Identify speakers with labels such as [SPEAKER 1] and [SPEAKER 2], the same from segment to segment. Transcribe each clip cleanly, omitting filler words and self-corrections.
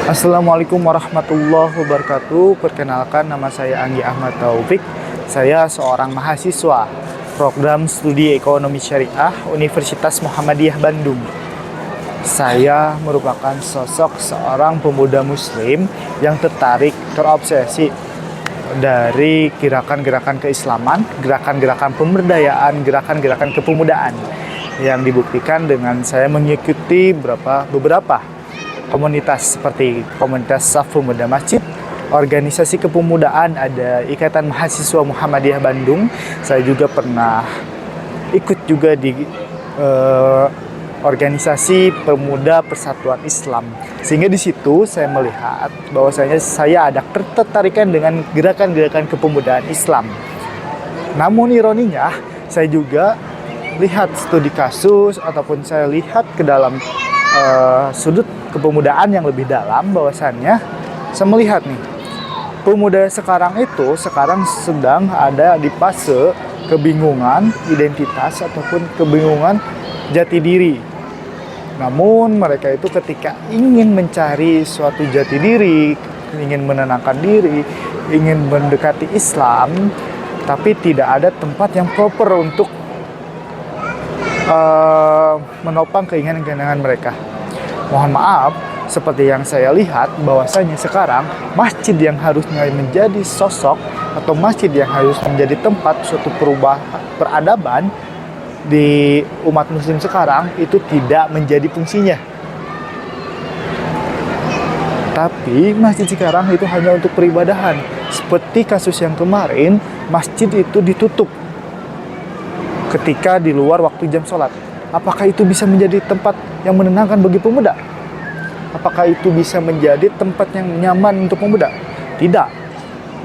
[SPEAKER 1] Assalamualaikum warahmatullahi wabarakatuh. Perkenalkan, nama saya Anggi Ahmad Taufik. Saya seorang mahasiswa program studi ekonomi syariah Universitas Muhammadiyah Bandung. Saya merupakan sosok seorang pemuda muslim yang terobsesi dari gerakan-gerakan keislaman, gerakan-gerakan pemberdayaan, gerakan-gerakan kepemudaan yang dibuktikan dengan saya mengikuti beberapa komunitas seperti komunitas Saf Pemuda Masjid, organisasi kepemudaan, ada Ikatan Mahasiswa Muhammadiyah Bandung. Saya juga pernah ikut juga di organisasi Pemuda Persatuan Islam. Sehingga di situ saya melihat bahwasanya saya ada ketertarikan dengan gerakan-gerakan kepemudaan Islam. Namun ironinya, saya juga lihat studi kasus ataupun saya lihat ke dalam sudut kepemudaan yang lebih dalam, bahwasannya saya melihat nih, pemuda sekarang sedang ada di fase kebingungan identitas ataupun kebingungan jati diri. Namun mereka itu ketika ingin mencari suatu jati diri, ingin menenangkan diri, ingin mendekati Islam, tapi tidak ada tempat yang proper untuk menopang keinginan-keinginan mereka. Mohon maaf, seperti yang saya lihat bahwasanya sekarang masjid yang harusnya menjadi sosok atau masjid yang harus menjadi tempat suatu perubahan peradaban di umat muslim sekarang itu tidak menjadi fungsinya. Tapi masjid sekarang itu hanya untuk peribadahan. Seperti kasus yang kemarin, masjid itu ditutup ketika di luar waktu jam sholat. Apakah itu bisa menjadi tempat yang menenangkan bagi pemuda? Apakah itu bisa menjadi tempat yang nyaman untuk pemuda? Tidak.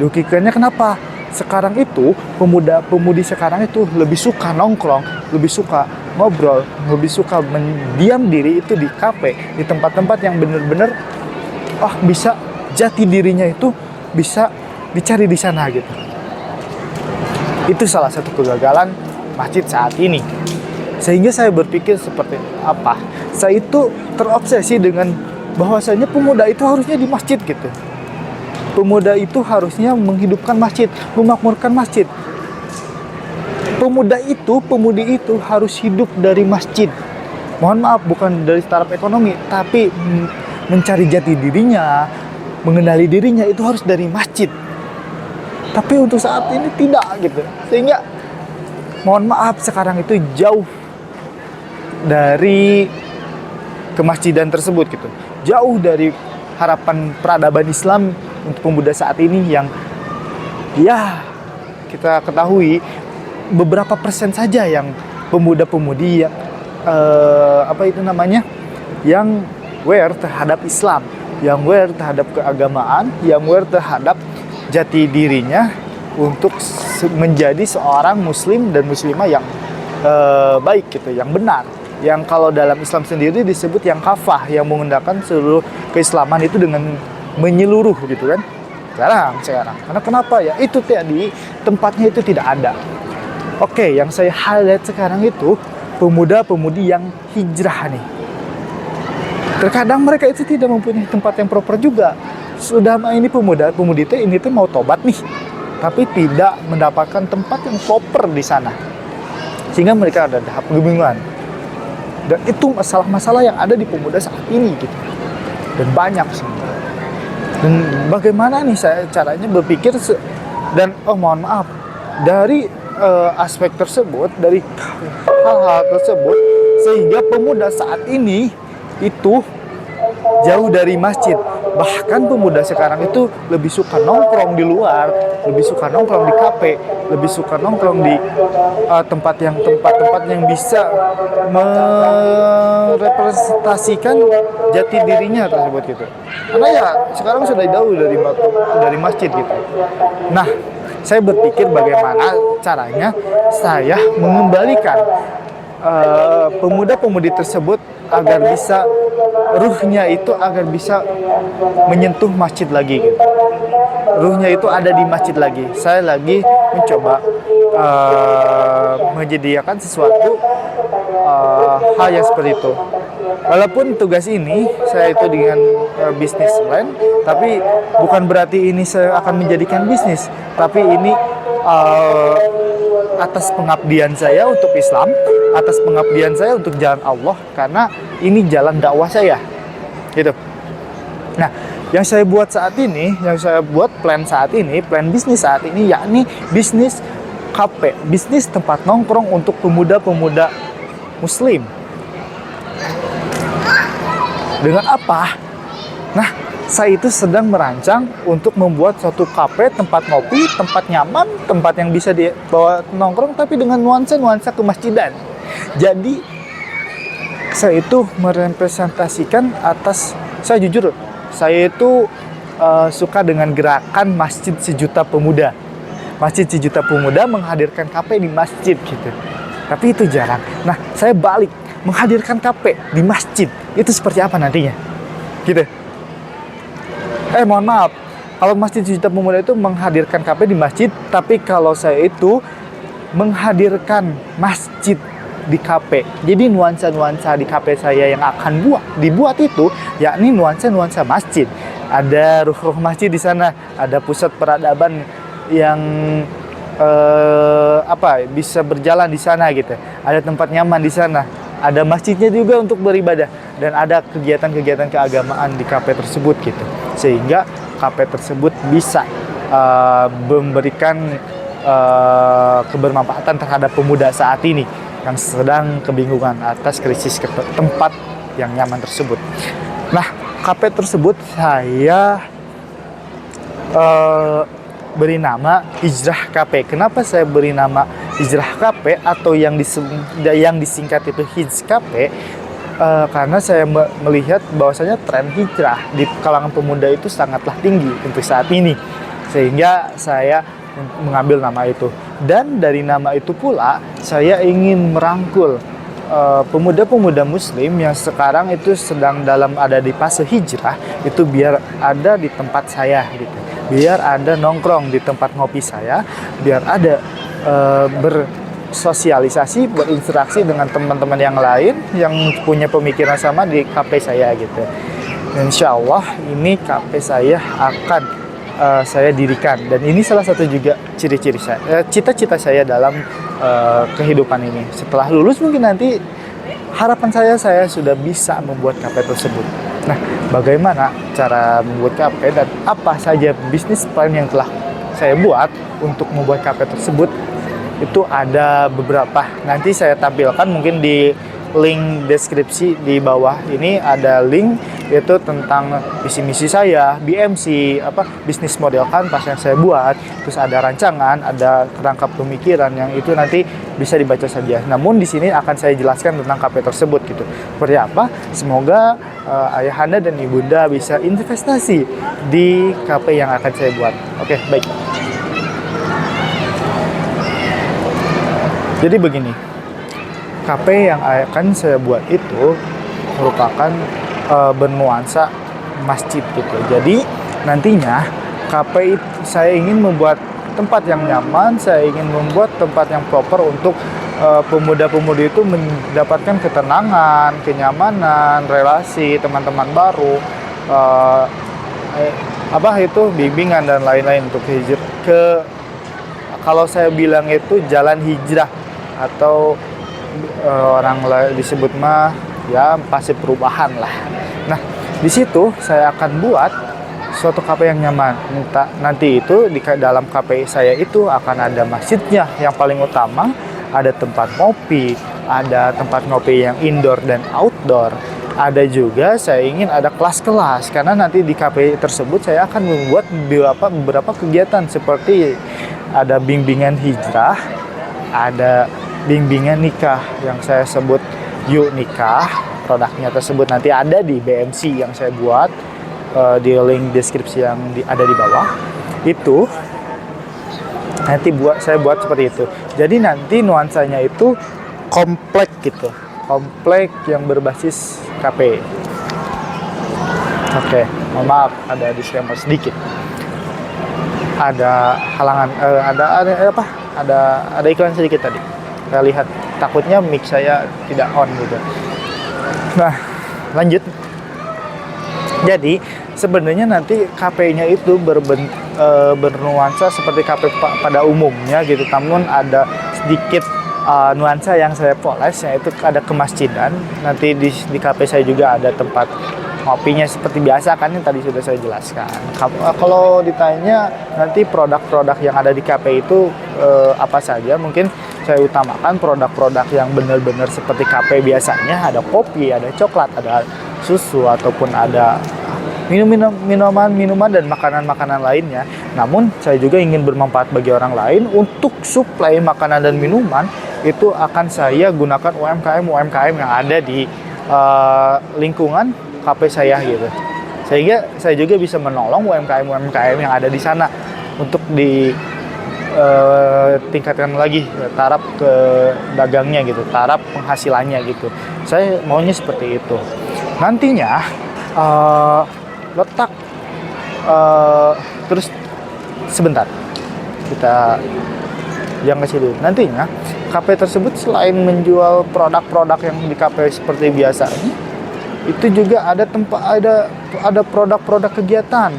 [SPEAKER 1] Logikanya kenapa? Sekarang itu pemuda-pemudi sekarang itu lebih suka nongkrong, lebih suka ngobrol, lebih suka mendiam diri itu di kafe, di tempat-tempat yang benar-benar bisa jati dirinya itu bisa dicari di sana gitu. Itu salah satu kegagalan masjid saat ini. Sehingga saya berpikir seperti apa? Saya itu terobsesi dengan bahwasanya pemuda itu harusnya di masjid gitu. Pemuda itu harusnya menghidupkan masjid, memakmurkan masjid. Pemudi itu harus hidup dari masjid. Mohon maaf, bukan dari taraf ekonomi, tapi mencari jati dirinya, mengenali dirinya itu harus dari masjid. Tapi untuk saat ini tidak gitu. Sehingga mohon maaf, sekarang itu jauh dari kemasjidan tersebut gitu. Jauh dari harapan peradaban Islam untuk pemuda saat ini yang ya kita ketahui beberapa persen saja yang pemuda-pemudi yang yang aware terhadap Islam, yang aware terhadap keagamaan, yang aware terhadap jati dirinya untuk menjadi seorang muslim dan muslimah yang baik gitu, yang benar. Yang kalau dalam Islam sendiri disebut yang kafah, yang menggunakan seluruh keislaman itu dengan menyeluruh gitu kan. Sekarang. Karena kenapa ya? Itu tadi tempatnya itu tidak ada. Oke, yang saya highlight sekarang itu pemuda-pemudi yang hijrah nih. Terkadang mereka itu tidak mempunyai tempat yang proper juga. Sudah ini pemuda-pemudi itu mau tobat nih, tapi tidak mendapatkan tempat yang proper di sana. Sehingga mereka ada tahap kebingungan. Dan itu masalah-masalah yang ada di pemuda saat ini gitu. Dan banyak sebenarnya. Dan bagaimana nih saya caranya berpikir mohon maaf, dari aspek tersebut, dari hal-hal tersebut, sehingga pemuda saat ini itu jauh dari masjid. Bahkan pemuda sekarang itu lebih suka nongkrong di luar, lebih suka nongkrong di kafe, lebih suka nongkrong di tempat yang bisa merepresentasikan jati dirinya tersebut gitu. Karena ya sekarang sudah jauh dari masjid gitu. Nah, saya berpikir bagaimana caranya saya mengembalikan pemuda-pemudi tersebut agar bisa ruhnya itu agar bisa menyentuh masjid lagi gitu. Ruhnya itu ada di masjid lagi. Saya lagi mencoba menyediakan sesuatu hal yang seperti itu. Walaupun tugas ini saya itu dengan bisnis plan, tapi bukan berarti ini saya akan menjadikan bisnis, tapi ini uh, atas pengabdian saya untuk Islam, atas pengabdian saya untuk jalan Allah, karena ini jalan dakwah saya, gitu. Nah, yang saya buat saat ini, yang saya buat plan saat ini, plan bisnis saat ini, yakni bisnis kafe, bisnis tempat nongkrong untuk pemuda-pemuda Muslim. Dengan apa? Nah, saya itu sedang merancang untuk membuat suatu kafe, tempat ngopi, tempat nyaman, tempat yang bisa dibawa nongkrong, tapi dengan nuansa-nuansa kemasjidan. Jadi, saya itu merepresentasikan atas, saya jujur, saya itu suka dengan gerakan Masjid Sejuta Pemuda. Masjid Sejuta Pemuda menghadirkan kafe di masjid gitu. Tapi itu jarang. Nah, saya balik, menghadirkan kafe di masjid. Itu seperti apa nantinya? Gitu. Mohon maaf. Kalau Masjid Sejuta Pemuda itu menghadirkan kafe di masjid, tapi kalau saya itu menghadirkan masjid di kafe. Jadi nuansa-nuansa di kafe saya yang akan dibuat itu yakni nuansa-nuansa masjid. Ada ruh-ruh masjid di sana, ada pusat peradaban yang bisa berjalan di sana gitu. Ada tempat nyaman di sana. Ada masjidnya juga untuk beribadah dan ada kegiatan-kegiatan keagamaan di kafe tersebut gitu. Sehingga kafe tersebut bisa memberikan kebermanfaatan terhadap pemuda saat ini yang sedang kebingungan atas krisis tempat yang nyaman tersebut. Nah, kafe tersebut saya beri nama Hijrah Cafe. Kenapa saya beri nama Hijrah Cafe atau yang disingkat itu Hijrah Cafe? Karena saya melihat bahwasanya tren hijrah di kalangan pemuda itu sangatlah tinggi untuk saat ini, sehingga saya mengambil nama itu. Dan dari nama itu pula saya ingin merangkul pemuda-pemuda Muslim yang sekarang itu sedang ada di fase hijrah itu biar ada di tempat saya gitu. Biar ada nongkrong di tempat ngopi saya, biar ada bersosialisasi, berinteraksi dengan teman-teman yang lain yang punya pemikiran sama di kafe saya gitu. Insya Allah ini kafe saya akan saya dirikan, dan ini salah satu juga ciri-ciri saya, cita-cita saya dalam kehidupan ini. Setelah lulus mungkin nanti harapan saya sudah bisa membuat kafe tersebut. Nah, bagaimana cara membuat kafe dan apa saja bisnis plan yang telah saya buat untuk membuat kafe tersebut, itu ada beberapa. Nanti saya tampilkan mungkin di link deskripsi di bawah ini ada link yaitu tentang visi-misi saya, BMC, bisnis model kanvas yang saya buat, terus ada rancangan, ada kerangka pemikiran yang itu nanti bisa dibaca saja. Namun di sini akan saya jelaskan tentang kafe tersebut gitu. Seperti apa? Semoga ayahanda dan ibunda bisa investasi di kafe yang akan saya buat. Oke, baik. Jadi begini. Kafe yang akan saya buat itu merupakan bernuansa masjid gitu. Jadi nantinya kafe itu saya ingin membuat tempat yang nyaman, saya ingin membuat tempat yang proper untuk pemuda-pemudi itu mendapatkan ketenangan, kenyamanan, relasi, teman-teman baru, bimbingan dan lain-lain untuk hijrah kalau saya bilang itu jalan hijrah atau orang disebut ya fase perubahan lah. Nah, di situ saya akan buat suatu kafe yang nyaman. Nanti itu di dalam kafe saya itu akan ada masjidnya yang paling utama, ada tempat ngopi, ada tempat ngopi yang indoor dan outdoor. Ada juga saya ingin ada kelas-kelas, karena nanti di kafe tersebut saya akan membuat beberapa kegiatan seperti ada bimbingan hijrah, ada bimbingan nikah yang saya sebut Yuk Nikah. Produknya tersebut nanti ada di BMC yang saya buat, di link deskripsi yang ada di bawah. Itu nanti saya buat seperti itu. Jadi nanti nuansanya itu komplek gitu, komplek yang berbasis KP. Oke, mohon maaf ada disclaimer sedikit. Ada halangan, ada iklan sedikit tadi. Saya lihat takutnya mic saya tidak on gitu. Nah, Lanjut. Jadi sebenarnya nanti KP-nya itu bernuansa seperti KP pada umumnya gitu, namun ada sedikit nuansa yang saya poles, yaitu ada kemasjidan. Nanti di KP saya juga ada tempat ngopinya seperti biasa kan, yang tadi sudah saya jelaskan. Kalau ditanya nanti produk-produk yang ada di KP itu apa saja, mungkin saya utamakan produk-produk yang benar-benar seperti KP biasanya. Ada kopi, ada coklat, ada susu, ataupun ada minuman dan makanan-makanan lainnya. Namun saya juga ingin bermanfaat bagi orang lain. Untuk suplai makanan dan minuman itu akan saya gunakan UMKM yang ada di lingkungan KP saya gitu. Sehingga saya juga bisa menolong UMKM yang ada di sana untuk tingkatkan lagi taraf ke dagangnya gitu, taraf penghasilannya gitu. Saya maunya seperti itu. Nantinya letak terus sebentar kita jangan kasih dulu. Nantinya KP tersebut selain menjual produk-produk yang di KP seperti biasanya, itu juga ada produk-produk kegiatan.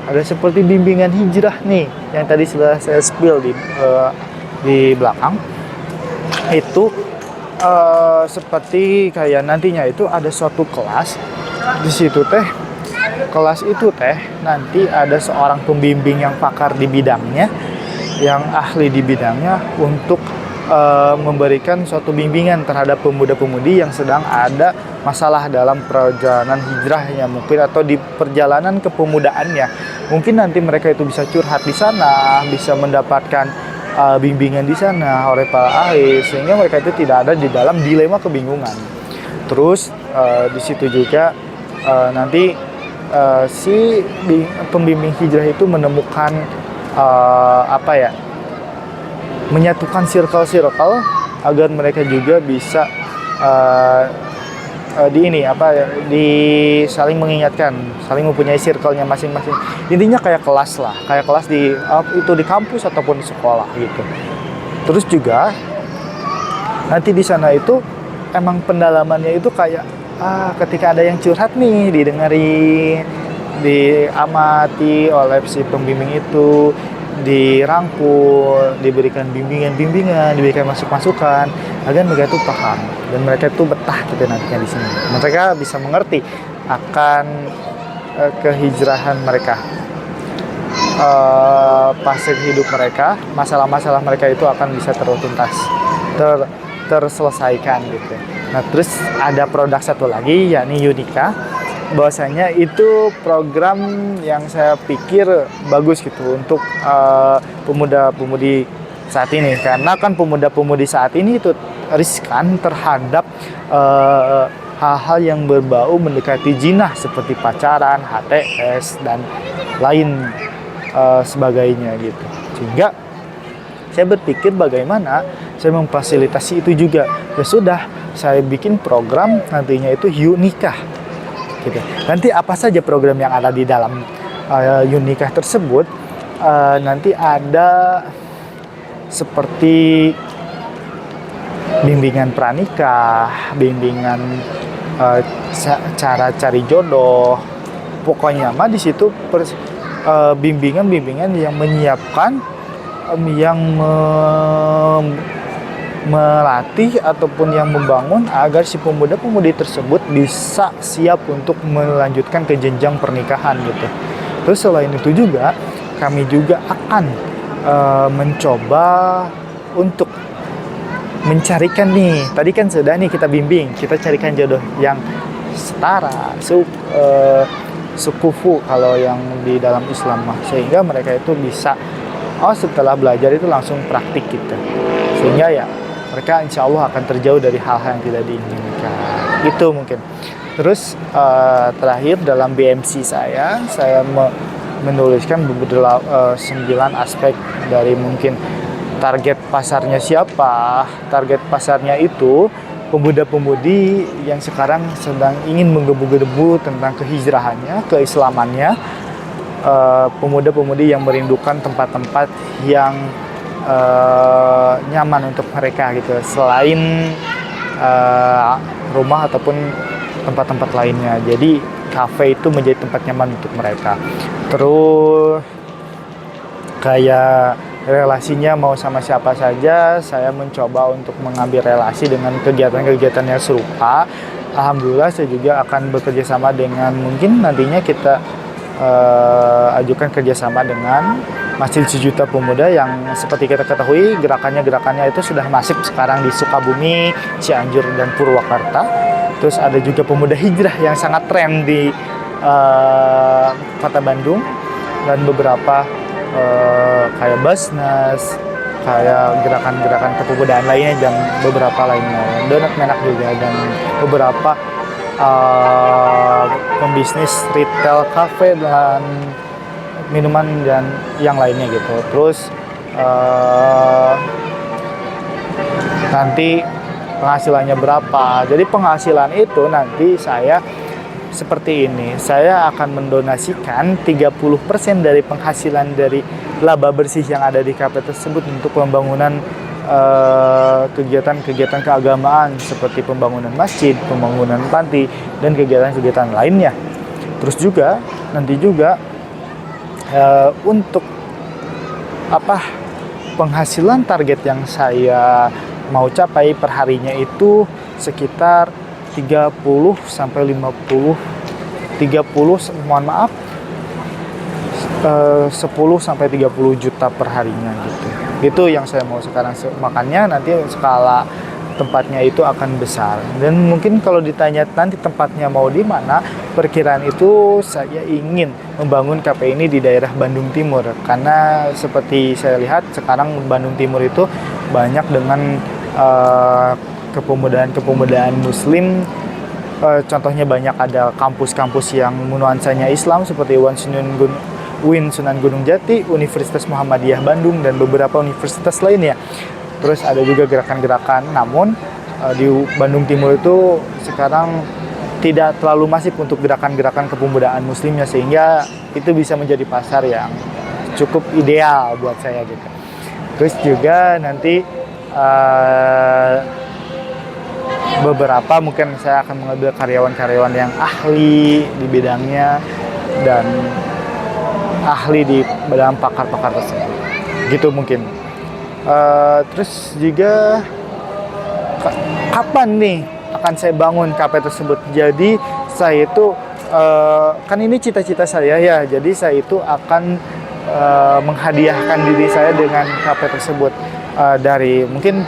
[SPEAKER 1] Ada seperti bimbingan hijrah nih, yang tadi sudah saya spill di belakang. Itu seperti kayak nantinya itu ada suatu kelas di situ teh. Kelas itu teh nanti ada seorang pembimbing yang pakar di bidangnya, yang ahli di bidangnya, untuk memberikan suatu bimbingan terhadap pemuda-pemudi yang sedang ada masalah dalam perjalanan hijrahnya mungkin, atau di perjalanan kepemudaannya. Mungkin nanti mereka itu bisa curhat di sana, bisa mendapatkan bimbingan di sana oleh para ahli, sehingga mereka itu tidak ada di dalam dilema kebingungan. Terus di situ juga nanti si pembimbing hijrah itu menemukan menyatukan circle-circle agar mereka juga bisa saling mengingatkan, saling mempunyai circle-nya masing-masing. Intinya kayak kelas lah, kayak kelas itu di kampus ataupun di sekolah gitu. Terus juga nanti di sana itu emang pendalamannya itu kayak ketika ada yang curhat nih, didengarin, diamati oleh si pembimbing itu, dirangkul, diberikan bimbingan, diberikan masukan agar mereka itu paham dan mereka itu betah gitu nantinya di sini. Mereka bisa mengerti akan kehijrahan mereka, fase hidup mereka, masalah-masalah mereka itu akan bisa terselesaikan gitu. Nah, terus ada produk satu lagi, yakni Unika. Bahwasanya itu program yang saya pikir bagus gitu untuk pemuda-pemudi saat ini, karena kan pemuda-pemudi saat ini itu riskan terhadap hal-hal yang berbau mendekati jinah seperti pacaran, HTS dan lain sebagainya gitu. Sehingga saya berpikir bagaimana saya memfasilitasi itu juga. Ya sudah, saya bikin program nantinya itu Unikah gitu. Nanti apa saja program yang ada di dalam Unikah tersebut, nanti ada seperti bimbingan pranikah, bimbingan cara cari jodoh, pokoknya mah di situ bimbingan yang menyiapkan, yang melatih ataupun yang membangun agar si pemuda-pemudi tersebut bisa siap untuk melanjutkan ke jenjang pernikahan gitu. Terus selain itu juga kami juga akan mencoba untuk mencarikan nih, tadi kan sudah nih kita bimbing, kita carikan jodoh yang setara, sukufu kalau yang di dalam Islam mah, sehingga mereka itu bisa setelah belajar itu langsung praktik gitu, sehingga ya mereka insya Allah akan terjauh dari hal-hal yang tidak diinginkan. Itu mungkin. Terus terakhir dalam BMC saya menuliskan 9 aspek dari mungkin target pasarnya siapa. Target pasarnya itu pemuda-pemudi yang sekarang sedang ingin menggebu-gebu tentang kehijrahannya, keislamannya, pemuda-pemudi yang merindukan tempat-tempat yang nyaman untuk mereka gitu, selain rumah ataupun tempat-tempat lainnya. Jadi kafe itu menjadi tempat nyaman untuk mereka. Terus kayak relasinya mau sama siapa saja, saya mencoba untuk mengambil relasi dengan kegiatan-kegiatan yang serupa. Alhamdulillah saya juga akan bekerja sama dengan, mungkin nantinya kita ajukan kerjasama dengan Masjid Sejuta Pemuda yang seperti kita ketahui gerakannya itu sudah masif sekarang di Sukabumi, Cianjur, dan Purwakarta. Terus ada juga pemuda hijrah yang sangat tren di Kota Bandung, dan beberapa kayak Basnas, kayak gerakan-gerakan kepemudaan lainnya, dan beberapa lainnya, Donat Menak juga, dan beberapa pembisnis retail, kafe, dan minuman, dan yang lainnya gitu. Terus nanti penghasilannya berapa? Jadi penghasilan itu nanti saya seperti ini, saya akan mendonasikan 30% dari penghasilan dari laba bersih yang ada di kafe tersebut untuk pembangunan kegiatan-kegiatan keagamaan seperti pembangunan masjid, pembangunan panti, dan kegiatan-kegiatan lainnya. Terus juga nanti juga untuk penghasilan target yang saya mau capai perharinya itu sekitar 10 sampai 30 juta per harinya gitu. Itu yang saya mau sekarang. Makanya nanti skala tempatnya itu akan besar. Dan mungkin kalau ditanya nanti tempatnya mau di mana, perkiraan itu saya ingin membangun kafe ini di daerah Bandung Timur. Karena seperti saya lihat sekarang Bandung Timur itu banyak dengan kepemudaan Muslim. Contohnya banyak ada kampus-kampus yang nuansanya Islam seperti UIN Sunan Gunung Jati, Universitas Muhammadiyah Bandung, dan beberapa universitas lainnya. Terus ada juga gerakan-gerakan, namun di Bandung Timur itu sekarang tidak terlalu masif untuk gerakan-gerakan kepemudaan Muslimnya, sehingga itu bisa menjadi pasar yang cukup ideal buat saya gitu. Terus juga nanti beberapa mungkin saya akan mengambil karyawan-karyawan yang ahli di bidangnya dan ahli di bidang pakar-pakar tersebut gitu mungkin. Terus juga kapan nih akan saya bangun kafe tersebut? Jadi saya itu kan ini cita-cita saya ya, jadi saya itu akan menghadiahkan diri saya dengan kafe tersebut. Dari mungkin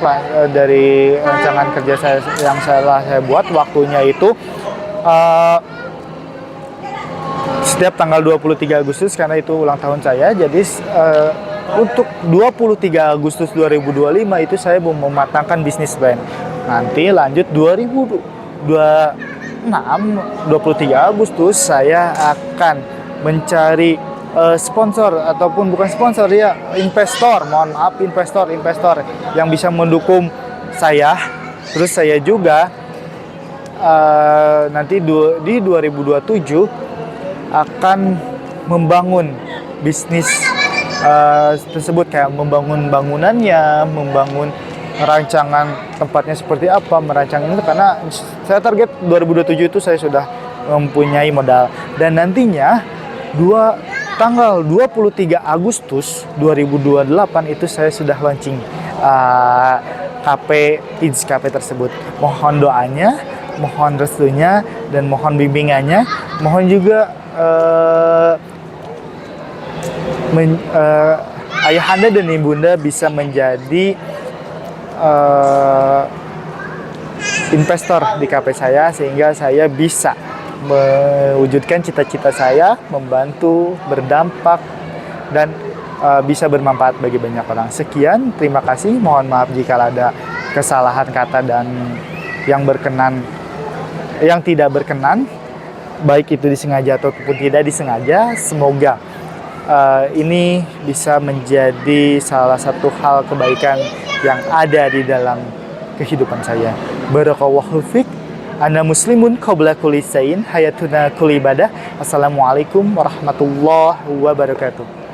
[SPEAKER 1] dari rancangan kerja saya yang saya buat, waktunya itu setiap tanggal 23 Agustus karena itu ulang tahun saya. Jadi untuk 23 Agustus 2025 itu saya mau mematangkan bisnis plan. Nanti lanjut 2026 23 Agustus saya akan mencari sponsor ataupun bukan sponsor ya, investor yang bisa mendukung saya. Terus saya juga nanti di 2027 akan membangun bisnis tersebut, kayak membangun bangunannya, membangun rancangan tempatnya seperti apa, merancang itu, karena saya target 2027 itu saya sudah mempunyai modal. Dan nantinya tanggal 23 Agustus 2028 itu saya sudah launching Kids Cafe tersebut. Mohon doanya, mohon restunya, dan mohon bimbingannya. Mohon juga ayahanda dan ibunda bisa menjadi investor di kafe saya, sehingga saya bisa mewujudkan cita-cita saya, membantu, berdampak, dan bisa bermanfaat bagi banyak orang. Sekian, terima kasih. Mohon maaf jika ada kesalahan kata dan yang tidak berkenan, baik itu disengaja ataupun tidak disengaja. Semoga ini bisa menjadi salah satu hal kebaikan yang ada di dalam kehidupan saya. Barakallahu fiik. Ana muslimun qabla kulli syai'in, hayatuna kulli ibadah. Assalamualaikum warahmatullahi wabarakatuh.